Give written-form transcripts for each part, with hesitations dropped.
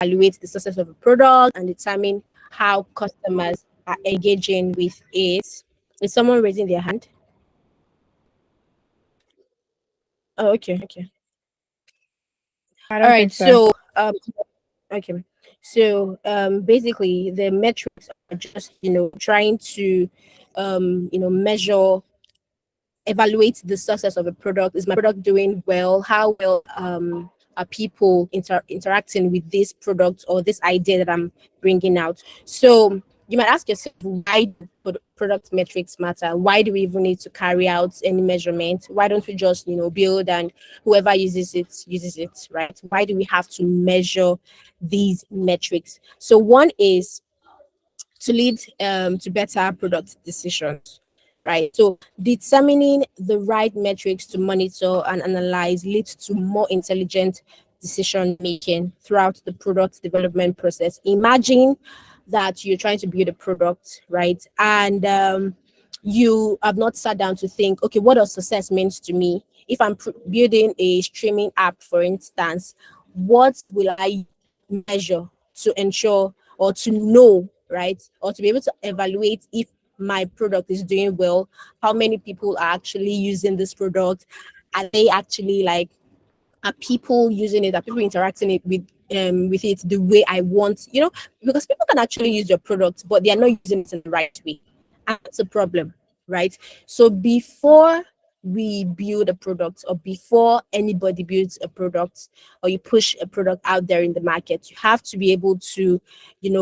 evaluate the success of a product and determine how customers are engaging with it. Is someone raising their hand? Oh, okay, okay. I All don't right. think so. So, okay. So, basically, the metrics are just trying to measure, evaluate the success of a product. Is my product doing well? How well are people interacting with this product or this idea that I'm bringing out? So you might ask yourself, why do product metrics matter? Why do we even need to carry out any measurement? Why don't we just build and whoever uses it, right? Why do we have to measure these metrics? So one is to lead to better product decisions, right? So determining the right metrics to monitor and analyze leads to more intelligent decision making throughout the product development process. Imagine that you're trying to build a product, right? And you have not sat down to think, okay, what does success means to me? If I'm building a streaming app, for instance, what will I measure to ensure or to know, right? Or to be able to evaluate if my product is doing well, how many people are actually using this product, are they actually like, are people using it, are people interacting it with it the way I want, because people can actually use your product, but they are not using it in the right way. And that's a problem, right? So before we build a product, or before anybody builds a product, or you push a product out there in the market, you have to be able to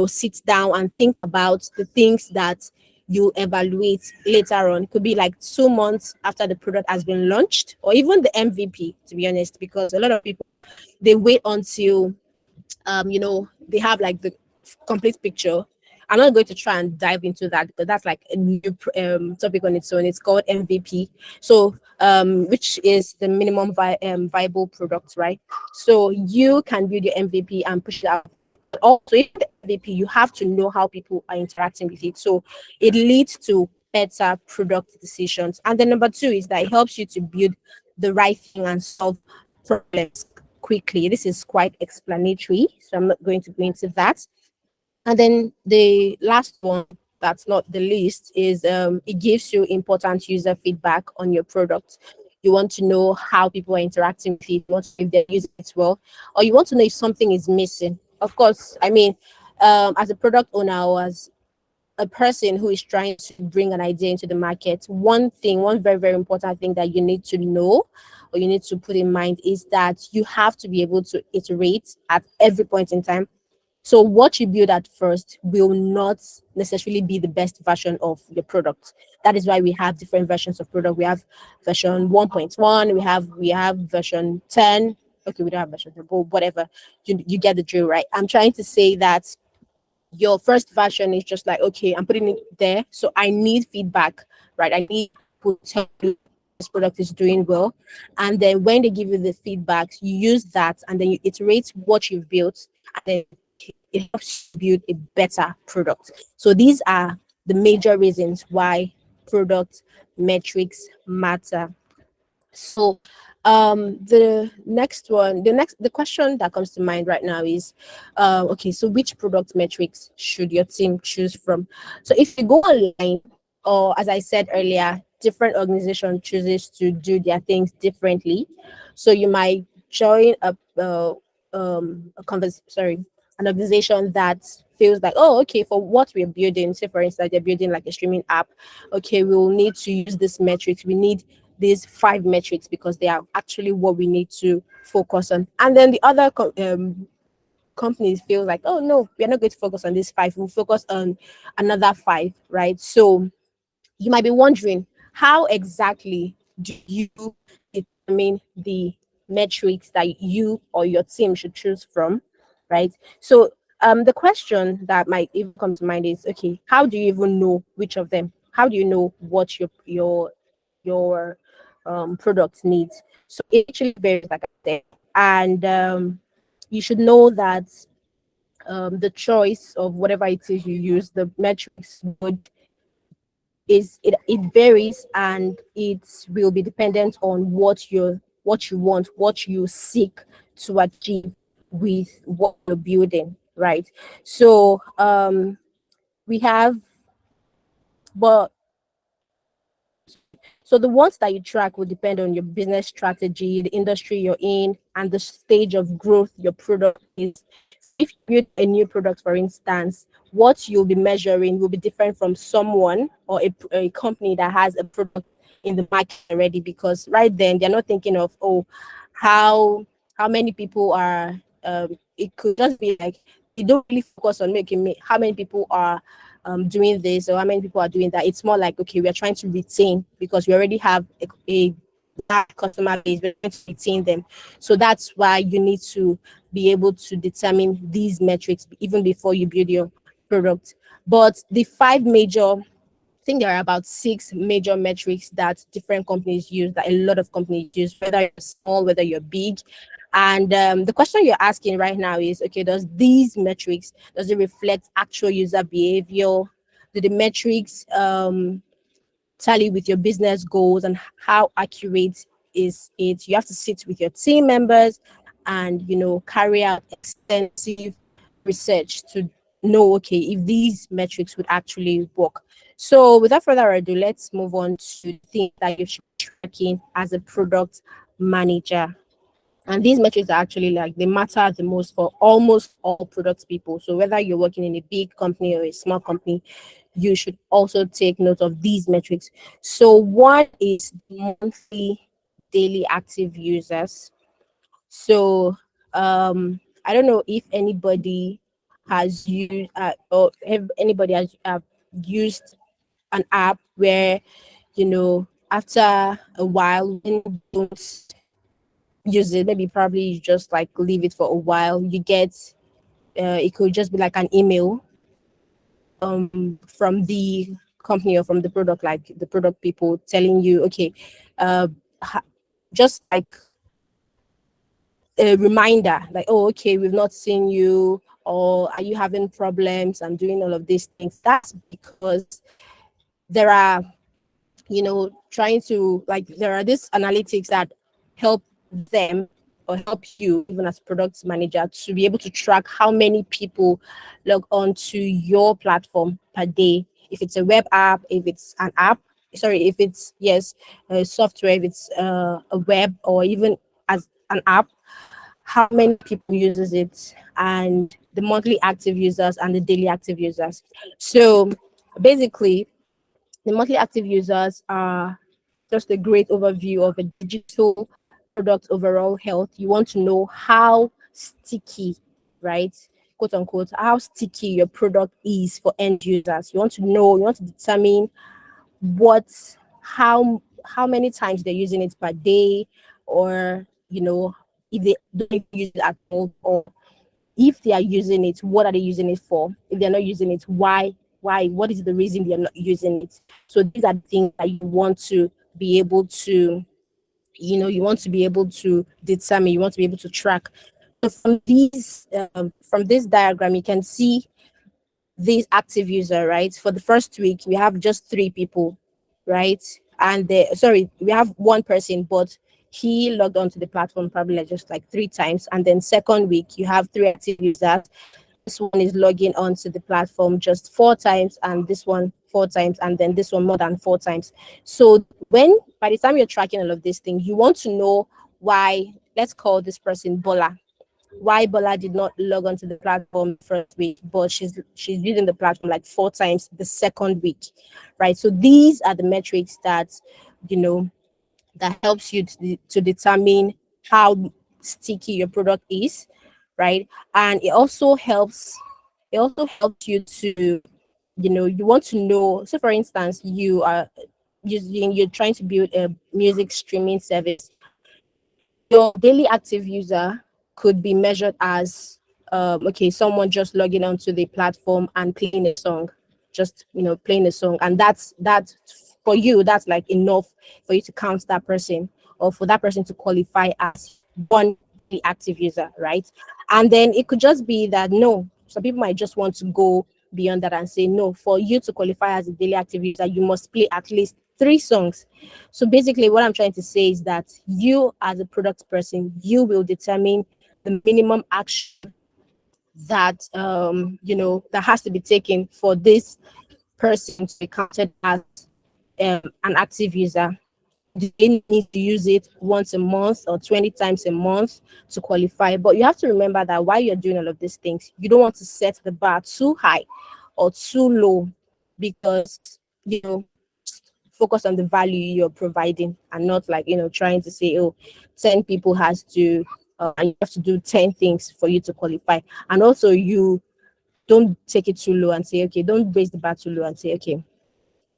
sit down and think about the things that you evaluate later on. It could be like 2 months after the product has been launched, or even the MVP, to be honest, because a lot of people, they wait until they have like the complete picture. I'm not going to try and dive into that because that's like a new topic on its own. It's called MVP. So, which is the minimum viable product, right? So you can build your MVP and push it out. But also, in the MVP, you have to know how people are interacting with it. So it leads to better product decisions. And then number two is that it helps you to build the right thing and solve problems quickly. This is quite explanatory, so I'm not going to go into that. And then the last one, that's not the least, is it gives you important user feedback on your product. You want to know how people are interacting with it, you want to know if they're using it well, or you want to know if something is missing. Of course, I mean, as a product owner or as a person who is trying to bring an idea into the market, one very, very important thing that you need to know or you need to put in mind is that you have to be able to iterate at every point in time. So what you build at first will not necessarily be the best version of the product. That is why we have different versions of product. We have version 1.1, we have version 10. Okay, we don't have version 10, but whatever. You get the drill, right? I'm trying to say that your first version is just like, okay, I'm putting it there, so I need feedback, right? I need people to tell me this product is doing well. And then when they give you the feedback, you use that and then you iterate what you've built, and then it helps you build a better product. So these are the major reasons why product metrics matter. So the question that comes to mind right now is okay, so which product metrics should your team choose from? So if you go online, or as I said earlier, different organization chooses to do their things differently. So you might join an organization that feels like, oh, okay, for what we're building, say for instance they're building like a streaming app, okay, we will need to use this metrics, we need these five metrics because they are actually what we need to focus on. And then the other companies feel like, oh no, we are not going to focus on these five, we'll focus on another five, right? So you might be wondering, how exactly do you determine the metrics that you or your team should choose from, right? So the question that might even come to mind is, okay, how do you even know which of them? How do you know what your product needs? So it actually varies, like I said, and you should know that the choice of whatever it is you use, the metrics it varies, and it will be dependent on what you want, what you seek to achieve. with what you're building, right? So we have, but so the ones that you track will depend on your business strategy, the industry you're in, and the stage of growth your product is. So if you build a new product, for instance, what you'll be measuring will be different from someone or a company that has a product in the market already, because right then they're not thinking of, oh, how how many people are, it could just be like they don't really focus on making me how many people are doing this or how many people are doing that. It's more like, okay, we are trying to retain because we already have a large customer base, we're trying to retain them. So that's why you need to be able to determine these metrics even before you build your product. But the five major, I think there are about six major metrics that different companies use, that a lot of companies use, whether you're small, whether you're big. And the question you're asking right now is, okay, does it reflect actual user behavior? Do the metrics tally with your business goals, and how accurate is it? You have to sit with your team members and, carry out extensive research to know, okay, if these metrics would actually work. So without further ado, let's move on to things that you should be tracking as a product manager. And these metrics are actually like they matter the most for almost all product people. So whether you're working in a big company or a small company, you should also take note of these metrics. So one is monthly daily active users. So I don't know if anybody has used or have anybody has used an app where, after a while, when you don't use it, maybe probably you just like leave it for a while, you get it could just be like an email from the company or from the product, like the product people telling you, okay, uh ha- just like a reminder, like, oh, okay, we've not seen you, or are you having problems and doing all of these things. That's because there are, trying to, like, there are these analytics that help them or help you, even as product manager, to be able to track how many people log onto your platform per day. If it's a web app, if it's an app, sorry, if it's, yes, software, if it's a web, or even as an app, how many people uses it, and the monthly active users and the daily active users. So basically, the monthly active users are just a great overview of a digital product overall health. You want to know how sticky, right? Quote unquote, how sticky your product is for end users. You want to determine what how many times they're using it per day, or if they don't even use it at all, or if they are using it, what are they using it for? If they're not using it, why, what is the reason they're not using it? So these are the things that you want to be able to, you want to be able to determine, you want to be able to track. So from this diagram, you can see this active user, right? For the first week, we have just three people, right? And we have one person, but he logged onto the platform probably like just like three times. And then second week, you have three active users. This one is logging onto the platform just four times, and this one four times, and then this one more than four times. So when by the time you're tracking all of these things, you want to know why. Let's call this person Bola. Why Bola did not log onto the platform first week, but she's using the platform like four times the second week, right? So these are the metrics that, you know that helps you to determine how sticky your product is, right? And it also helps you to, you want to know. So for instance, you're trying to build a music streaming service. Your daily active user could be measured as, okay, someone just logging onto the platform and playing a song, just playing a song, and that's for you, that's like enough for you to count that person, or for that person to qualify as one daily active user, right? And then it could just be that, no, some people might just want to go beyond that and say, no, for you to qualify as a daily active user, you must play at least three songs. So basically, what I'm trying to say is that you, as a product person, you will determine the minimum action that that has to be taken for this person to be counted as an active user. Do they need to use it once a month or 20 times a month to qualify? But you have to remember that while you're doing all of these things, you don't want to set the bar too high or too low, because focus on the value you're providing, and not like trying to say, oh, 10 people has to and you have to do 10 things for you to qualify. And also, you don't take it too low and say, okay, don't raise the bar too low and say, okay,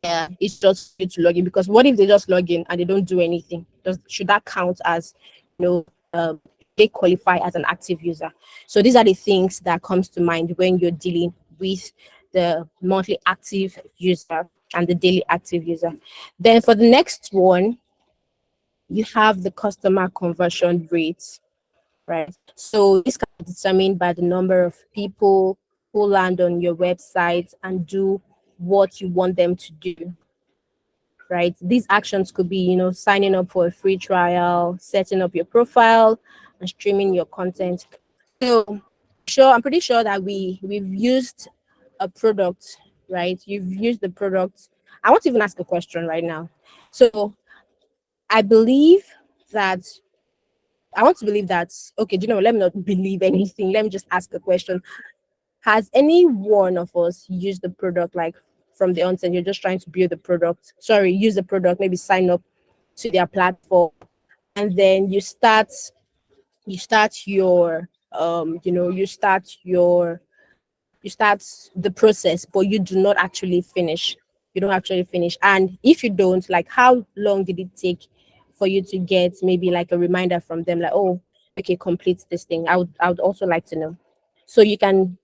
yeah, it's just for you to log in. Because what if they just log in and they don't do anything? Should that count as, you know, they qualify as an active user? So these are the things that comes to mind when you're dealing with the monthly active user and the daily active user. Then for the next one, you have the customer conversion rate, right? So this can be determined by the number of people who land on your website and do what you want them to do, right? These actions could be, signing up for a free trial, setting up your profile, and streaming your content. So, I'm pretty sure that we've used a product, right? You've used the product. I want to even ask a question right now. So, I believe that I want to believe that. Okay, do you know? Let me not believe anything. Let me just ask a question. Has any one of us used the product like from the onset? You're just trying to build the product. Sorry, use the product, maybe sign up to their platform, and then you start your you start the process, but you do not actually finish. You don't actually finish. And if you don't, like, how long did it take for you to get maybe like a reminder from them, like, oh, okay, complete this thing? I would also like to know. So you can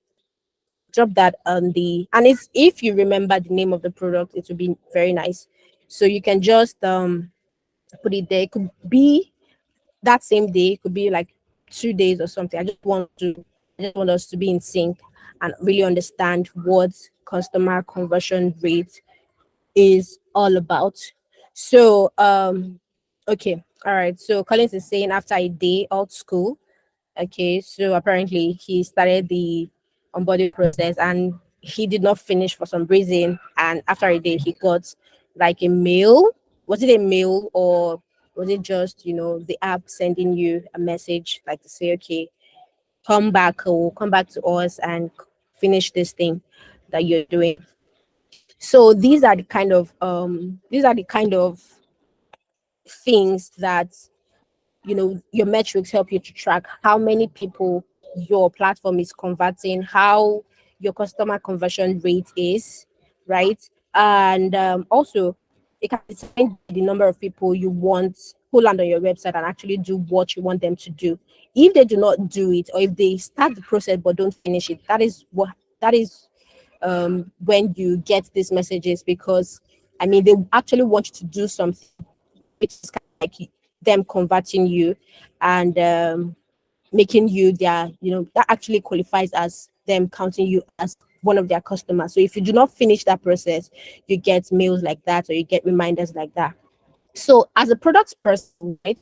drop that on the, and it's, if you remember the name of the product, it would be very nice. So you can just put it there. It could be that same day, it could be like 2 days or something. I just want us to be in sync and really understand what customer conversion rate is all about. So okay, all right. So Collins is saying after a day out school. Okay, so apparently he started the onboarding process and he did not finish for some reason. And after a day, he got like a mail. Was it a mail, or was it just, the app sending you a message like to say, okay, come back, or come back to us and finish this thing that you're doing? So these are the kind of things that your metrics help you to track how many people your platform is converting, how your customer conversion rate is, right? And also, it can determine the number of people you want who land on your website and actually do what you want them to do. If they do not do it, or if they start the process but don't finish it, that is when you get these messages, because I mean, they actually want you to do something, which is kind of like them converting you and making you their, that actually qualifies as them counting you as one of their customers. So if you do not finish that process, you get mails like that, or you get reminders like that. So as a product person, right,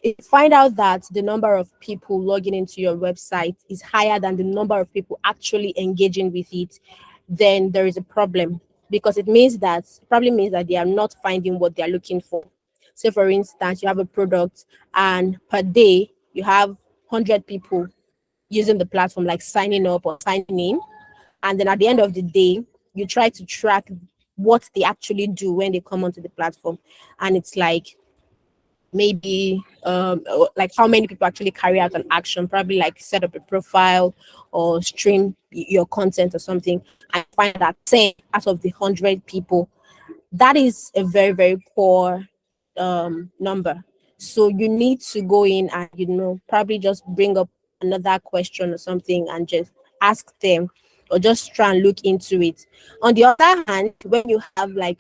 if you find out that the number of people logging into your website is higher than the number of people actually engaging with it, then there is a problem, because it probably means that they are not finding what they are looking for. So for instance, you have a product and per day you have 100 people using the platform, like signing up or signing in, and then at the end of the day you try to track what they actually do when they come onto the platform, and it's like maybe like how many people actually carry out an action, probably like set up a profile or stream your content or something, and find that 10 out of the 100 people, that is a very, very poor number. So you need to go in and probably just bring up another question or something and just ask them, or just try and look into it. On the other hand, when you have like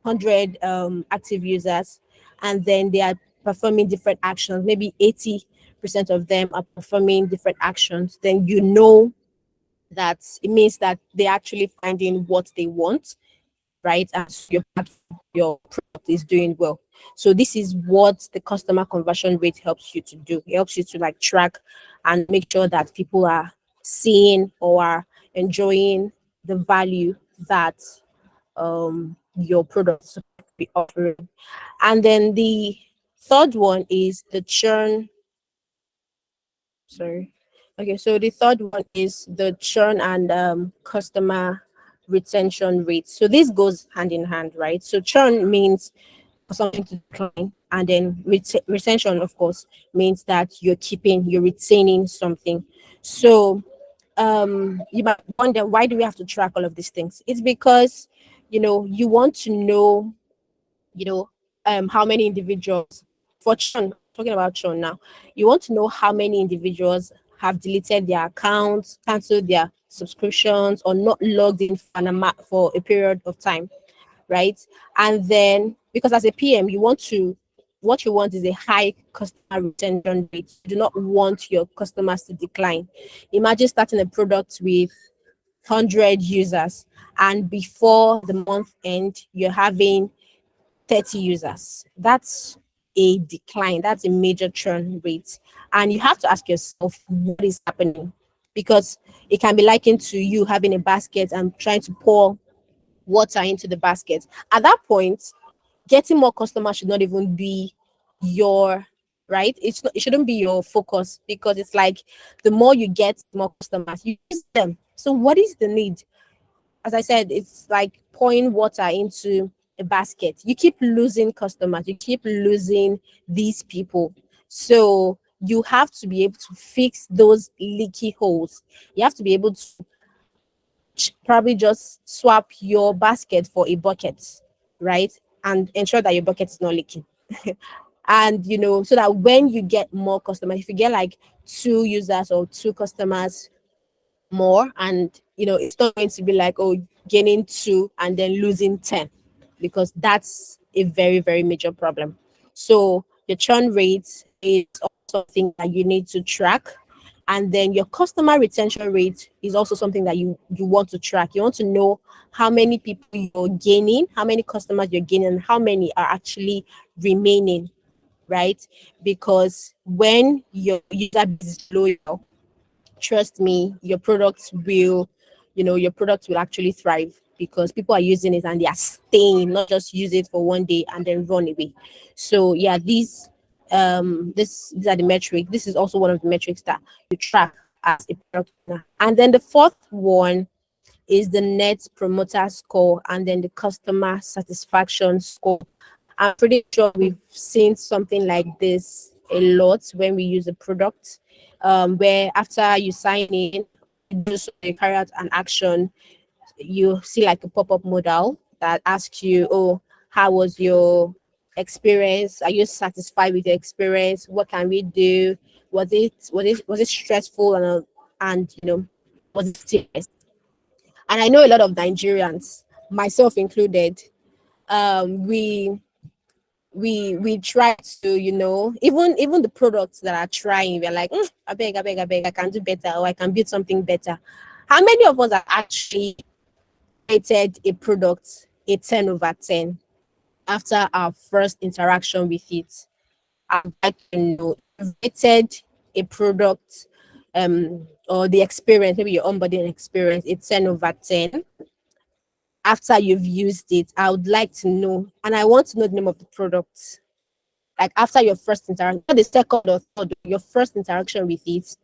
100 active users, and then they are performing different actions, maybe 80% of them are performing different actions, then that it means that they're actually finding what they want. right? And so your platform, your product is doing well. So this is what the customer conversion rate helps you to do. It helps you to like track and make sure that people are seeing or are enjoying the value that your product is supposed to be offering. And then the third one is the churn. Sorry. Okay, so the third one is the churn and customer retention rate. So this goes hand in hand, right? So churn means for something to decline, and then retention, of course, means that you're retaining something. So you might wonder, why do we have to track all of these things? It's because you want to know, you know, how many individuals for churn, talking about churn now, you want to know how many individuals have deleted their accounts, canceled their subscriptions, or not logged in for a period of time, right? And then because as a PM, what you want is a high customer retention rate. You do not want your customers to decline. Imagine starting a product with 100 users, and before the month end, you're having 30 users. That's a decline. That's a major churn rate. And you have to ask yourself what is happening, because it can be likened to you having a basket and trying to pour water into the basket. At that point, getting more customers should not even be your right. It shouldn't be your focus, because it's like the more you get, more customers you use them. So what is the need? As I said, it's like pouring water into a basket. You keep losing customers, you keep losing these people. So you have to be able to fix those leaky holes. You have to be able to probably just swap your basket for a bucket, right? And ensure that your bucket is not leaking. And so that when you get more customers, if you get like two users or two customers more, and it's not going to be like, oh, gaining two and then losing 10, because that's a very, very major problem. So the churn rate is also something that you need to track. And then your customer retention rate is also something that you want to track. You want to know how many people you're gaining, how many customers you're gaining, and how many are actually remaining, right? Because when your user base is loyal, trust me, your product will actually thrive, because people are using it and they are staying, not just use it for one day and then run away. So yeah, these are the metric. This is also one of the metrics that you track as a product owner. And then the fourth one is the net promoter score, and then the customer satisfaction score. I'm pretty sure we've seen something like this a lot when we use a product, where after you sign in, you carry out an action, you see like a pop-up modal that asks you, oh, how was your experience? Are you satisfied with your experience? What can we do? Was it stressful, and was it serious? And I know a lot of Nigerians, myself included, we we try to, even the products that are trying, we're like, I beg, I can do better, or I can build something better. How many of us have actually rated a product a 10 over 10 after our first interaction with it? I'd like to know, you've rated a product, or the experience, maybe your onboarding experience, a 10 over 10 after you've used it. I would like to know, and I want to know the name of the product. Like after your first interaction, not the second or third, your first interaction with it,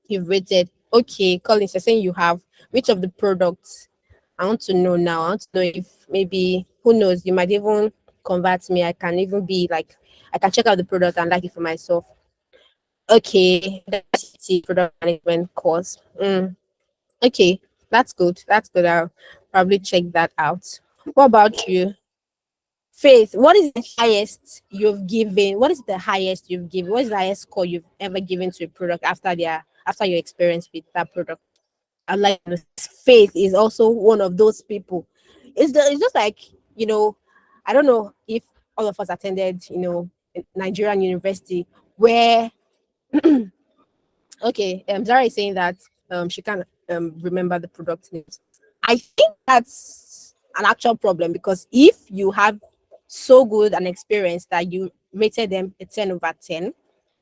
you've rated. Okay, Collins, you're saying you have. Which of the products? I want to know now. I want to know if maybe, who knows, you might even convert me. I can even be like, I can check out the product and like it for myself. Okay, that's the product management course. Okay, that's good. That's good. I'll probably check that out. What about you? Faith, what is the highest you've given? What is the highest you've given? What is the highest score you've ever given to a product after your experience with that product? I like Faith is also one of those people. It's just like, you know, I don't know if all of us attended, Nigerian university where okay, Zara is saying that she can't remember the product names. I think that's an actual problem, because if you have so good an experience that you rated them a 10 over 10,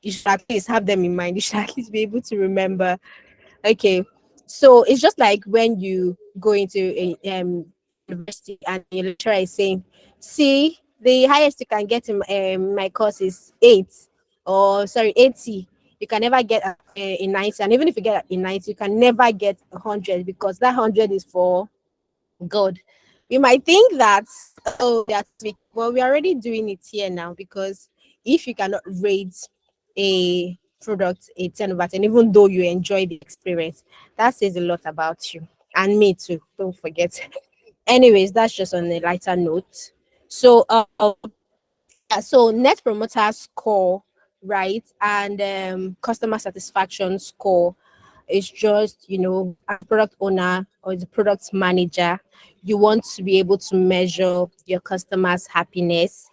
you should at least have them in mind. You should at least be able to remember. Okay, so it's just like when you go into a university and your lecturer is saying, "See, the highest you can get in my course is 8, or sorry, 80. You can never get a 90, and even if you get a 90, you can never get 100, because that 100 is for God." You might think that, oh, that's weak. Well, we're already doing it here now, because if you cannot rate a product a 10 over 10, even though you enjoy the experience, that says a lot about you and me too. Don't forget. Anyways, that's just on a lighter note. So, yeah, so net promoter score, right, and customer satisfaction score is just, as a product owner or as a product manager, you want to be able to measure your customers' happiness,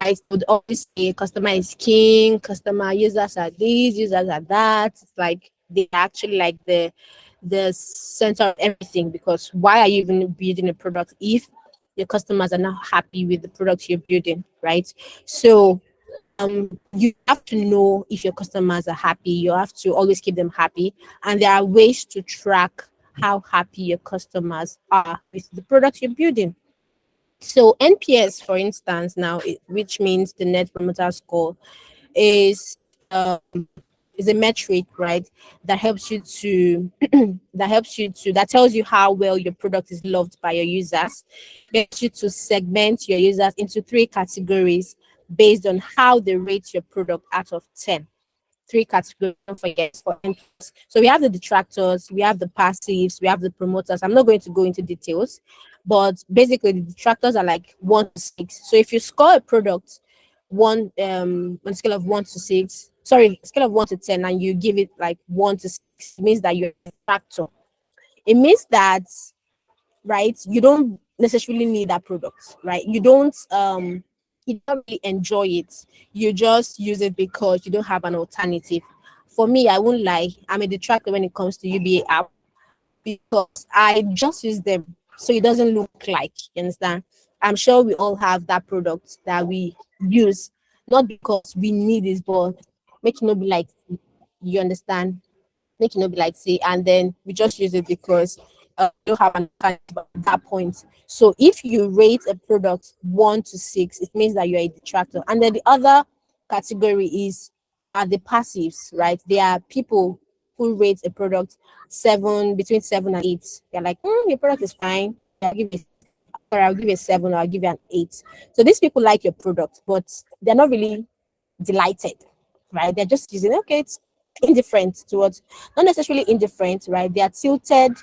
right? So would always say customer is king, customer users are this, users are that. It's like they are actually like the center of everything, because why are you even building a product if your customers are not happy with the product you're building, right? So you have to know if your customers are happy. You have to always keep them happy, and there are ways to track how happy your customers are with the product you're building. So NPS, for instance, now, which means the net promoter score, is is a metric, right, that helps you to that tells you how well your product is loved by your users. It helps you to segment your users into three categories based on how they rate your product out of 10. Three categories, don't forget, for NPS. So we have the detractors, we have the passives, we have the promoters. I'm not going to go into details, but basically the detractors are like 1 to 6. So if you score a product on a scale of 1 to 6, sorry, scale of 1 to 10, and you give it like 1 to 6, it means that you're a detractor. It means that, right, you don't necessarily need that product, right? You don't really enjoy it. You just use it because you don't have an alternative. For me, I won't lie, I'm a detractor when it comes to UBA app, because I just use them so it doesn't look like, you understand. I'm sure we all have that product that we use, not because we need it, but make it not be like, you understand, make it not be like say, and then we just use it because you don't have an alternative at that point. So if you rate a product 1 to 6, it means that you're a detractor. And then the other category is are the passives, right? They are people who rate a product between 7 and 8. They're like, your product is fine. I'll give you a 7, or I'll give you an 8. So these people like your product, but they're not really delighted, right? They're just using, okay, it's indifferent towards, not necessarily indifferent, right? They are tilted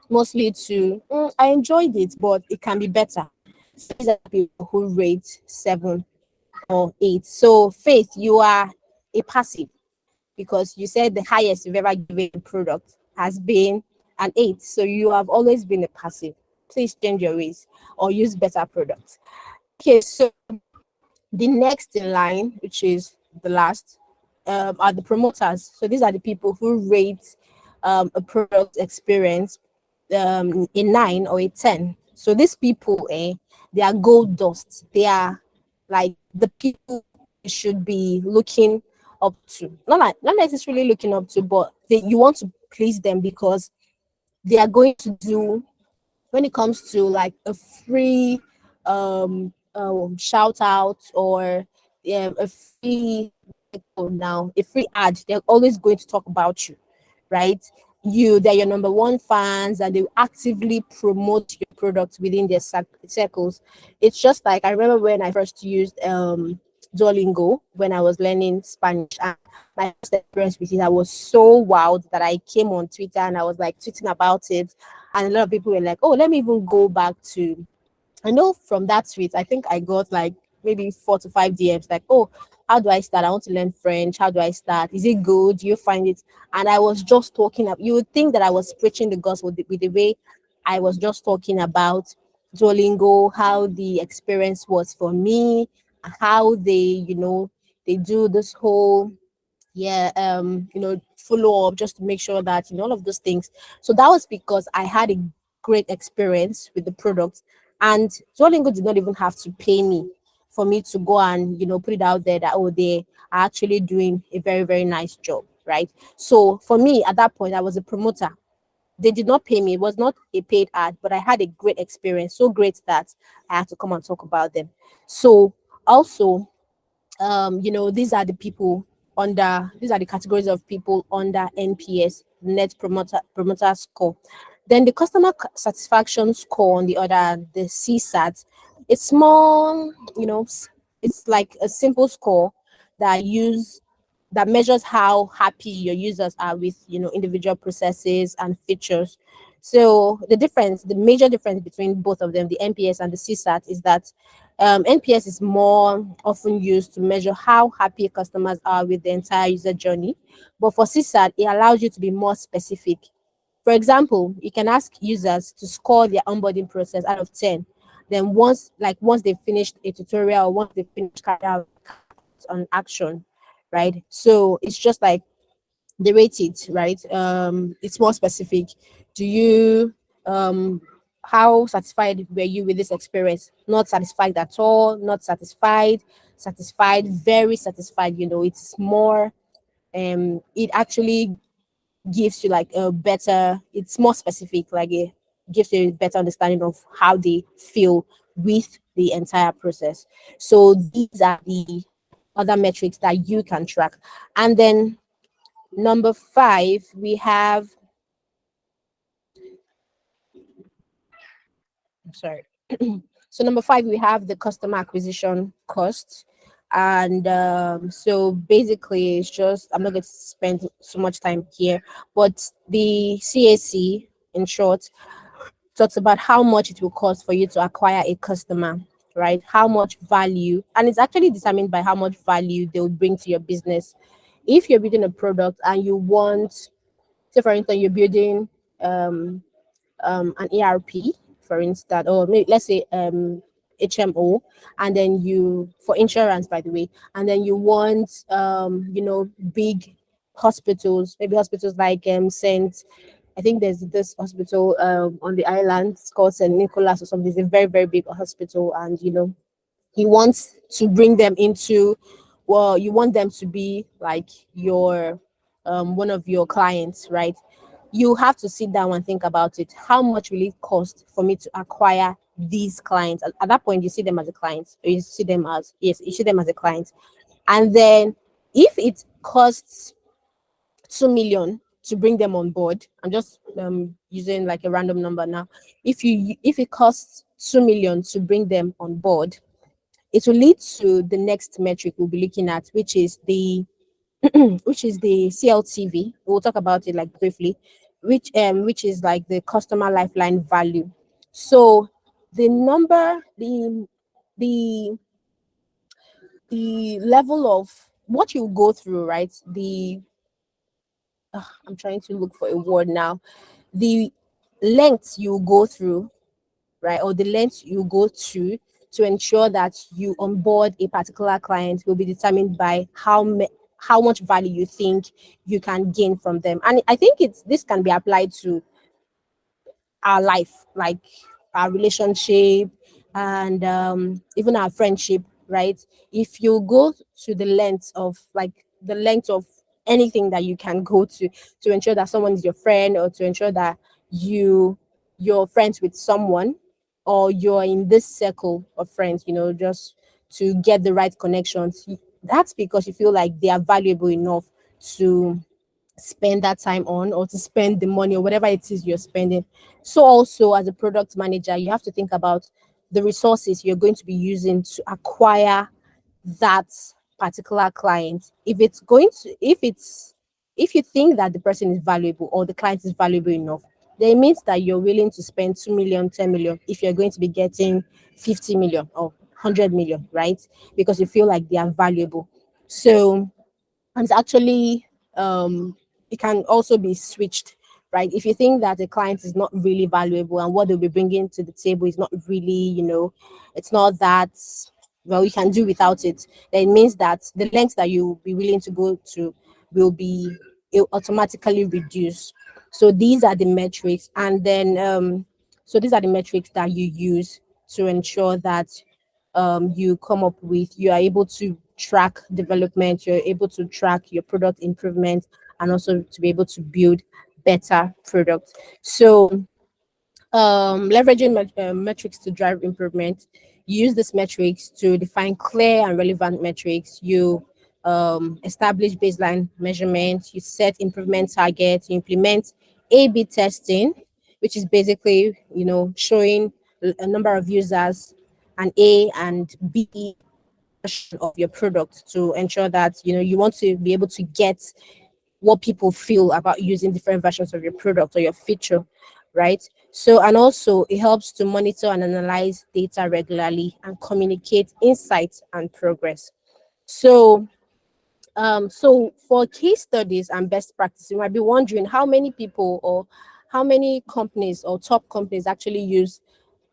mostly to, I enjoyed it, but it can be better. So these are people who rate 7 or 8. So, Faith, you are a passive, because you said the highest you've ever given a product has been an 8. So you have always been a passive. Please change your ways or use better products. Okay, so the next in line, which is the last, are the promoters. So these are the people who rate a product experience a 9 or a 10. So these people, they are gold dust. They are like the people you should be looking up to. Not necessarily looking up to, but you want to please them, because they are going to do, when it comes to like a free shout out, or a free, now a free ad, they're always going to talk about you, right? They're your number one fans, and they actively promote your product within their circles. It's just like, I remember when I first used Duolingo when I was learning Spanish, and my first experience with it, I was so wowed that I came on Twitter and I was like tweeting about it, and a lot of people were like, oh, let me even go back to, I know from that tweet, I think I got like maybe 4 to 5 DMs like, oh, how do I start? I want to learn French. How do I start? Is it good? Do you find it? And I was just talking up. You would think that I was preaching the gospel with the way I was just talking about Duolingo, how the experience was for me, how they do this whole, yeah, follow up, just to make sure that all of those things. So that was because I had a great experience with the product. And Duolingo did not even have to pay me for me to go and put it out there that, oh, they are actually doing a very, very nice job, right? So for me at that point, I was a promoter. They did not pay me. It was not a paid ad, but I had a great experience, so great that I had to come and talk about them. So also, these are the categories of people under NPS, net promoter score. Then the customer satisfaction score, on the other hand, the CSAT, it's more, it's like a simple score that use that measures how happy your users are with individual processes and features. So the major difference between both of them, the NPS and the CSAT, is that NPS is more often used to measure how happy customers are with the entire user journey, but for CSAT, it allows you to be more specific. For example, you can ask users to score their onboarding process out of 10. Then once they've finished a tutorial, or once they've finished carrying out an action, right? So it's just like they rate it, right? It's more specific. Do you how satisfied were you with this experience? Not satisfied at all, not satisfied, satisfied, very satisfied. It's more it actually gives you like a better, it's more specific, like it gives you a better understanding of how they feel with the entire process. So these are the other metrics that you can track. And then number 5, we have, I'm sorry. So number 5, we have the customer acquisition cost. And so basically, it's just, I'm not going to spend so much time here, but the CAC, in short, talks about how much it will cost for you to acquire a customer, right? How much value, and it's actually determined by how much value they will bring to your business. If you're building a product and you want, say for instance, you're building an ERP, for instance, or maybe let's say HMO, and then you, for insurance, by the way, and then you want big hospitals, maybe hospitals like Saint, I think there's this hospital on the island, it's called St. Nicholas or something. It's a very, very big hospital, and he wants to bring them into, well, you want them to be like your one of your clients, right? You have to sit down and think about it. How much will it cost for me to acquire these clients? At that point, you see them as a client, or you see them as, yes, you see them as a client. And then if it costs 2 million to bring them on board, I'm just using like a random number now. If it costs 2 million to bring them on board, it will lead to the next metric we'll be looking at, which is the which is the CLTV. We'll talk about it like briefly, which is like the customer lifeline value. So the number, the the level of what you go through, right? I'm trying to look for a word now. The length you go through, right, or the length you go to ensure that you onboard a particular client will be determined by how much value you think you can gain from them. And I think this can be applied to our life, like our relationship, and even our friendship, right? If you go to the length of anything that you can go to ensure that someone is your friend, or to ensure that you're friends with someone, or you're in this circle of friends, just to get the right connections, that's because you feel like they are valuable enough to spend that time on, or to spend the money, or whatever it is you're spending. So also, as a product manager, you have to think about the resources you're going to be using to acquire that particular client. If you think that the person is valuable, or the client is valuable enough, then it means that you're willing to spend 2 million, 10 million, if you're going to be getting 50 million or 100 million, right? Because you feel like they are valuable. So, and it's actually it can also be switched, right? If you think that the client is not really valuable, and what they'll be bringing to the table is not really, it's not that, well, you can do without it, then it means that the lengths that you'll be willing to go to will be, it automatically reduce. So these are the metrics. And then So these are the metrics that you use to ensure that you come up with, you are able to track development, you're able to track your product improvement, and also to be able to build better products. So leveraging metrics to drive improvement. You use these metrics to define clear and relevant metrics. You establish baseline measurements. You set improvement targets. You implement A/B testing, which is basically showing a number of users an A and B version of your product to ensure that you want to be able to get what people feel about using different versions of your product or your feature, right? So, and also it helps to monitor and analyze data regularly and communicate insights and progress. So, so for case studies and best practice, you might be wondering how many people or how many companies or top companies actually use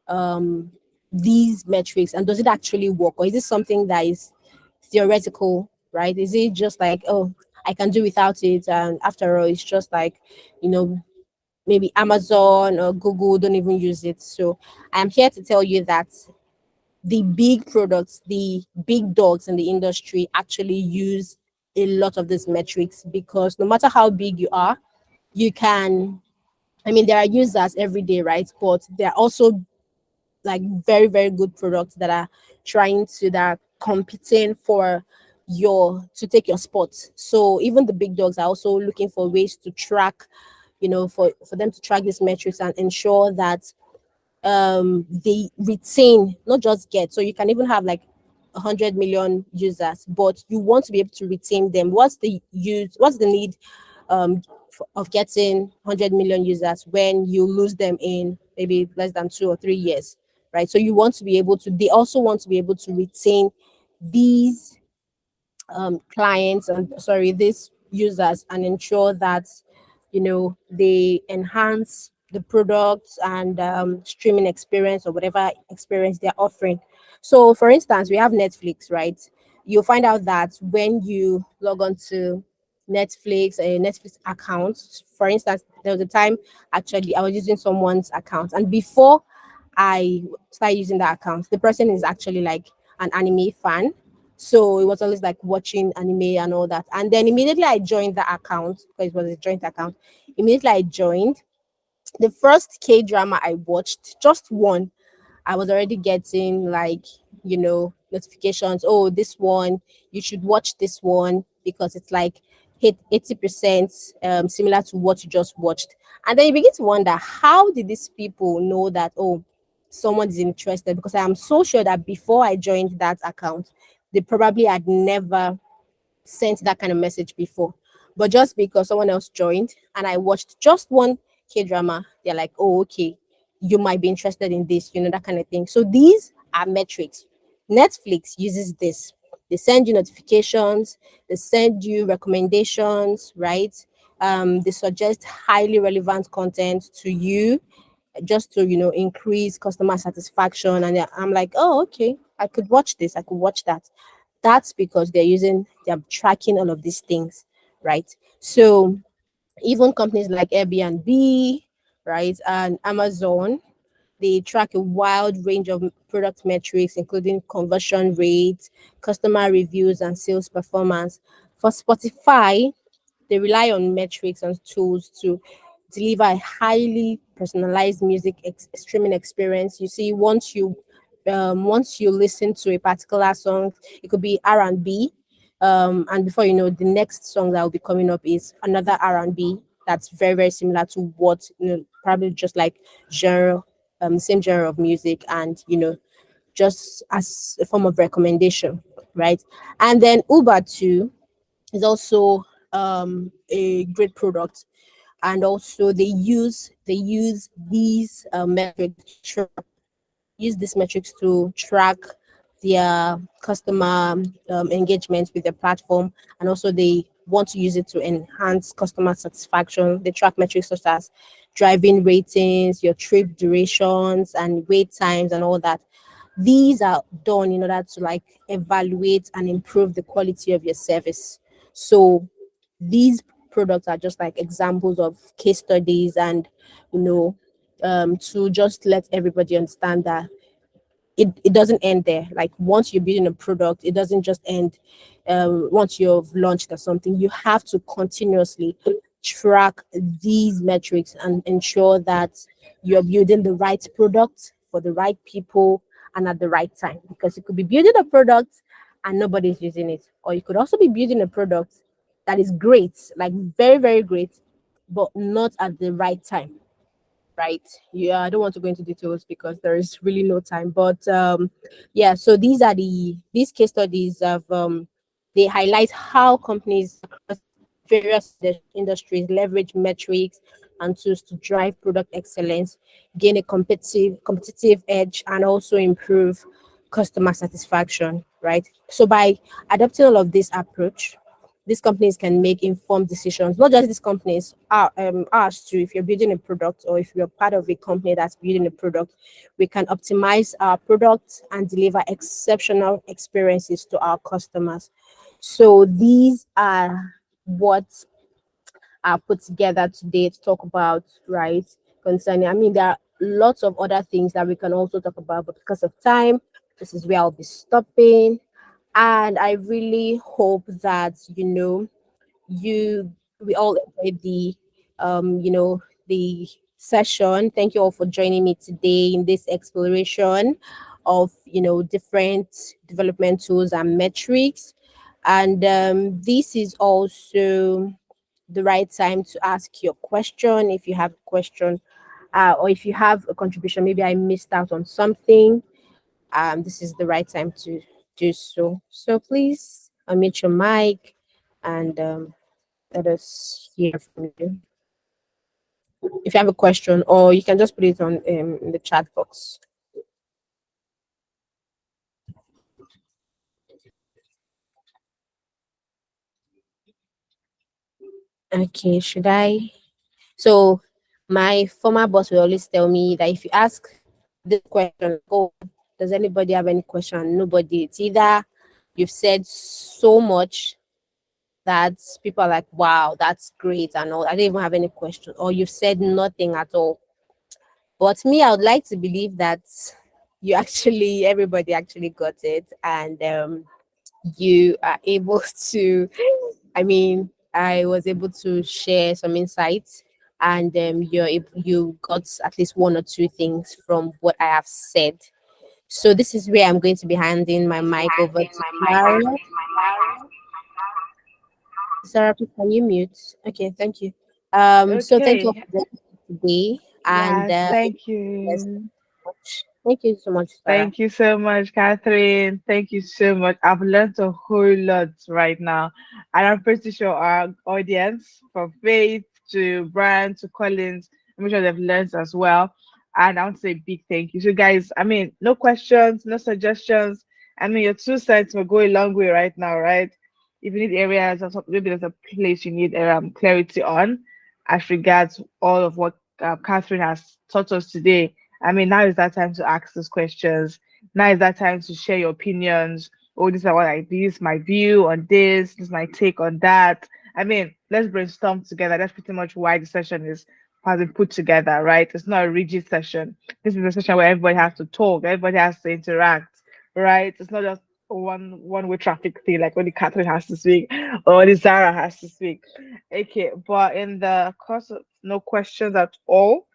um, these metrics, and does it actually work, or is it something that is theoretical, right? Is it just like, oh, I can do without it, and after all, it's just like, you know, maybe Amazon or Google don't even use it. So I'm here to tell you that the big products, the big dogs in the industry actually use a lot of these metrics, because no matter how big you are, you can, I mean, there are users every day, right? But there are also like very, very good products that are that are competing for to take your spot. So even the big dogs are also looking for ways to track, for them to track these metrics and ensure that they retain, not just get. So you can even have like 100 million users, but you want to be able to retain them. What's the need of getting 100 million users when you lose them in maybe less than 2 or 3 years, right? So you want to be able to, they also want to be able to retain these clients and sorry these users and ensure that they enhance the products and streaming experience or whatever experience they're offering. So for instance, we have Netflix, right? You'll find out that when you log on to a Netflix account, for instance, there was a time actually I was using someone's account, and before I started using that account, the person is actually like an anime fan. So it was always like watching anime and all that. And then immediately I joined the account, because it was a joint account. Immediately I joined. The first K drama I watched, just one, I was already getting like, notifications. Oh, this one, you should watch this one because it's like hit 80% similar to what you just watched. And then you begin to wonder, how did these people know that, oh, someone is interested? Because I am so sure that before I joined that account, they probably had never sent that kind of message before. But just because someone else joined and I watched just one K drama, they're like, oh, okay, you might be interested in this, that kind of thing. So these are metrics. Netflix uses this. They send you notifications, they send you recommendations, right? They suggest highly relevant content to you just to increase customer satisfaction. And I'm like, oh, okay, I could watch this, I could watch that. That's because they're tracking all of these things, right? So even companies like Airbnb, right, and Amazon, they track a wide range of product metrics, including conversion rates, customer reviews, and sales performance. For Spotify, they rely on metrics and tools to deliver a highly personalized music streaming experience. You see, once you listen to a particular song, it could be R&B, and before you know, the next song that will be coming up is another R&B that's very, very similar to what probably just like genre, same genre of music, and just as a form of recommendation, right? And then Uber too is also a great product, and also they use these metrics to use these metrics to track their customer engagement with the platform, and also they want to use it to enhance customer satisfaction. They track metrics such as driving ratings, your trip durations, and wait times, and all that. These are done in order to like evaluate and improve the quality of your service. So these products are just like examples of case studies and you know to just let everybody understand that it doesn't end there. Like once you're building a product, it doesn't just end once you've launched or something. You have to continuously track these metrics and ensure that you're building the right product for the right people and at the right time. Because you could be building a product and nobody's using it, or you could also be building a product that is great, like very, very great, but not at the right time, right? Yeah, I don't want to go into details because there is really no time. But yeah, so these case studies of they highlight how companies across various industries leverage metrics and tools to drive product excellence, gain a competitive edge, and also improve customer satisfaction, right? So by adopting all of this approach, these companies can make informed decisions. Not just these companies, ours too. If you're building a product or if you're part of a company that's building a product, we can optimize our product and deliver exceptional experiences to our customers. So these are what are put together today to talk about, right? Concerning, I mean, there are lots of other things that we can also talk about, but because of time, this is where I'll be stopping. And I really hope that you we all enjoyed the session. Thank you all for joining me today in this exploration of different development tools and metrics. And this is also the right time to ask your question if you have a question, or if you have a contribution, maybe I missed out on something. This is the right time to do so. So please unmute your mic and let us hear from you. If you have a question, or you can just put it on in the chat box. Okay, should I? So my former boss will always tell me that if you ask this question, oh, does anybody have any question? Nobody. It's either you've said so much that people are like, wow, that's great, and all. I don't even have any question, or you've said nothing at all. But me, I would like to believe that everybody actually got it, and you are able to, I mean, I was able to share some insights, and you got at least one or two things from what I have said. So this is where I'm going to be handing my mic over to Sarah. Sarah, please can you mute? Okay, thank you. So thank you all Okay. for joining today, and Yes, thank yes, you. thank you so much, Sarah. Thank you so much, Catherine. Thank you so much. I've learned a whole lot right now. And I'm pretty sure our audience, from Faith to Brian to Collins, I'm sure they've learned as well. And I want to say a big thank you. So, guys, I mean, no questions, no suggestions. I mean, your 2 cents will go a long way right now, right? If you need areas or maybe there's a place you need clarity on, as regards all of what Catherine has taught us today. I mean, now is that time to ask those questions. Now is that time to share your opinions. Oh, this is what I this, my view on this, this is my take on that. I mean, let's brainstorm together. That's pretty much why the session is has been put together, right? It's not a rigid session. This is a session where everybody has to talk, everybody has to interact, right? It's not just one way traffic thing, like only Catherine has to speak or only Zara has to speak. Okay, but in the course of no questions at all,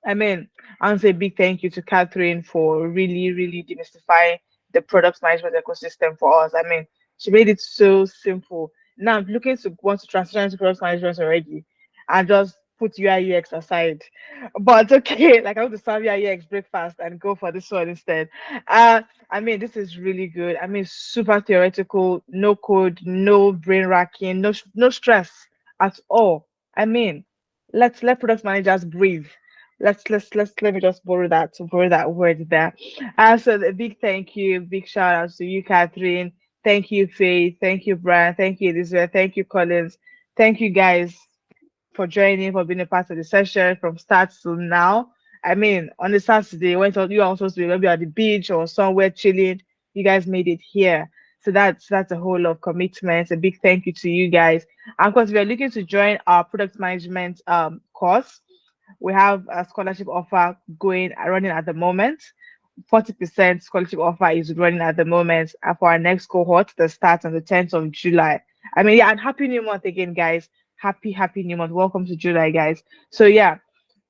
I mean, I want to say a big thank you to Catherine for really, really demystifying the product management ecosystem for us. I mean, she made it so simple. Now I'm looking to want to transition into product management already and just put UI UX aside. But okay, like I want to serve UI UX breakfast and go for this one instead. I mean, this is really good. I mean, super theoretical, no code, no brain racking, no stress at all. I mean, let's let product managers breathe. Let me just borrow that word there. So a big thank you, big shout out to you, Catherine. Thank you, Faith. Thank you, Brian. Thank you, Elizabeth. Thank you, Collins. Thank you guys for joining, for being a part of the session from start to now. I mean, on the Saturday, when you are supposed to be maybe at the beach or somewhere chilling, you guys made it here. So that's a whole lot of commitment. A big thank you to you guys. And of course, if you're looking to join our product management course, we have a scholarship offer going running at the moment. 40% scholarship offer is running at the moment for our next cohort that starts on the 10th of July. I mean, yeah, and happy new month again, guys. Happy new month. Welcome to July, guys. So yeah,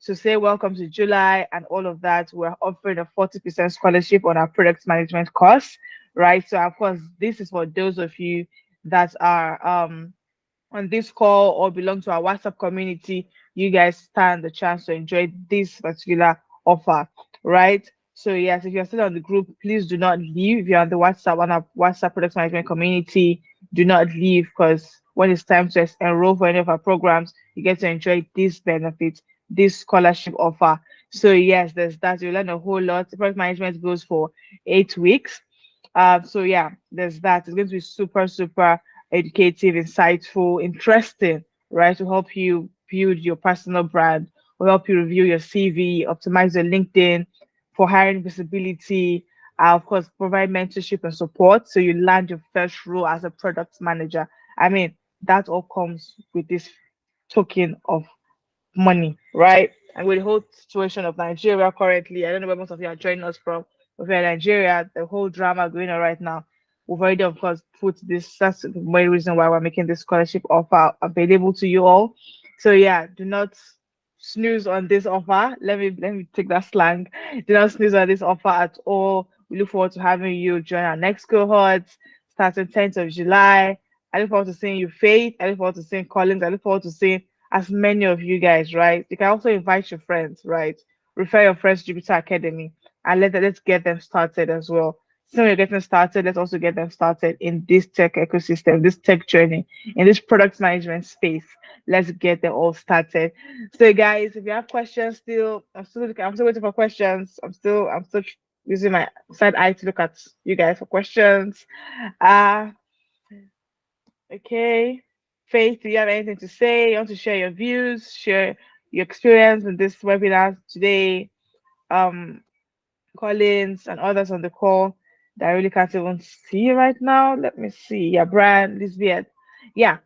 to say welcome to July and all of that, we're offering a 40% scholarship on our product management course, right? So of course, this is for those of you that are on this call or belong to our WhatsApp community. You guys stand the chance to enjoy this particular offer, right? So yes, if you're still on the group, please do not leave. If you're on the WhatsApp on our WhatsApp product management community, do not leave, because when it's time to enroll for any of our programs, you get to enjoy this benefit, this scholarship offer. So yes, there's that. You learn a whole lot. Product management goes for 8 weeks. So yeah, there's that. It's going to be super educative, insightful, interesting, right? To help you build your personal brand, will help you review your CV, optimize your LinkedIn for hiring visibility. Of course, provide mentorship and support so you land your first role as a product manager. I mean, that all comes with this token of money, right? And with the whole situation of Nigeria currently, I don't know where most of you are joining us from. If you're in Nigeria, the whole drama going on right now, we've already, of course, put this. That's the main reason why we're making this scholarship offer available to you all. So yeah, do not snooze on this offer. Let me take that slang. Do not snooze on this offer at all. We look forward to having you join our next cohort starting 10th of July. I look forward to seeing you, Faith. I look forward to seeing Collins. I look forward to seeing as many of you guys, right? You can also invite your friends, right? Refer your friends to Jupiter Academy and let's get them started as well. So we're getting started, let's also get them started in this tech ecosystem, this tech journey, in this product management space. Let's get them all started. So guys, if you have questions still, I'm still waiting for questions. I'm still using my side eye to look at you guys for questions. Uh Okay. Faith, do you have anything to say? You want to share your views, share your experience in this webinar today? Um, Collins and others on the call that I really can't even see right now. Let me see. Yeah, Brian, Lisbeth. Yeah,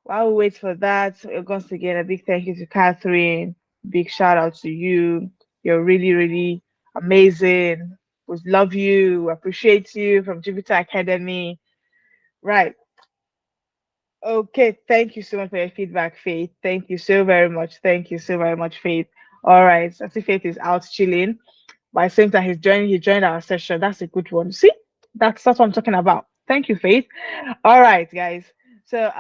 while we wait for that, once again, a big thank you to Catherine. Big shout out to you. You're really amazing. We love you, appreciate you from Jupiter Academy. Right. Okay, thank you so much for your feedback, Faith. Thank you so very much. Thank you so very much, Faith. All right, I see Faith is out chilling. By the same time, he joined our session. That's a good one. See, that's what I'm talking about. Thank you, Faith. All right, guys. So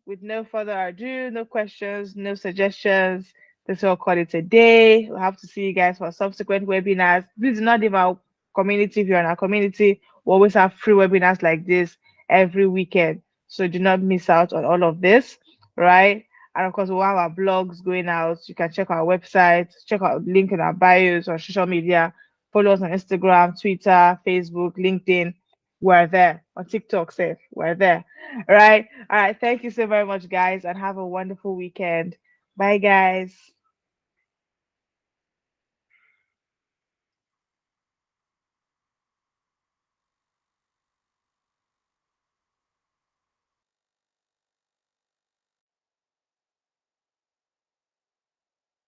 with no further ado, no questions, no suggestions. This will call it a day. We'll have to see you guys for subsequent webinars. Please do not leave our community. If you're in our community, we always have free webinars like this every weekend. So do not miss out on all of this, right? And of course, we'll have our blogs going out. You can check our website, check out link in our bios or social media. Follow us on Instagram, Twitter, Facebook, LinkedIn. We're there. On TikTok, safe. We're there. All right. All right. Thank you so very much, guys, and have a wonderful weekend. Bye, guys.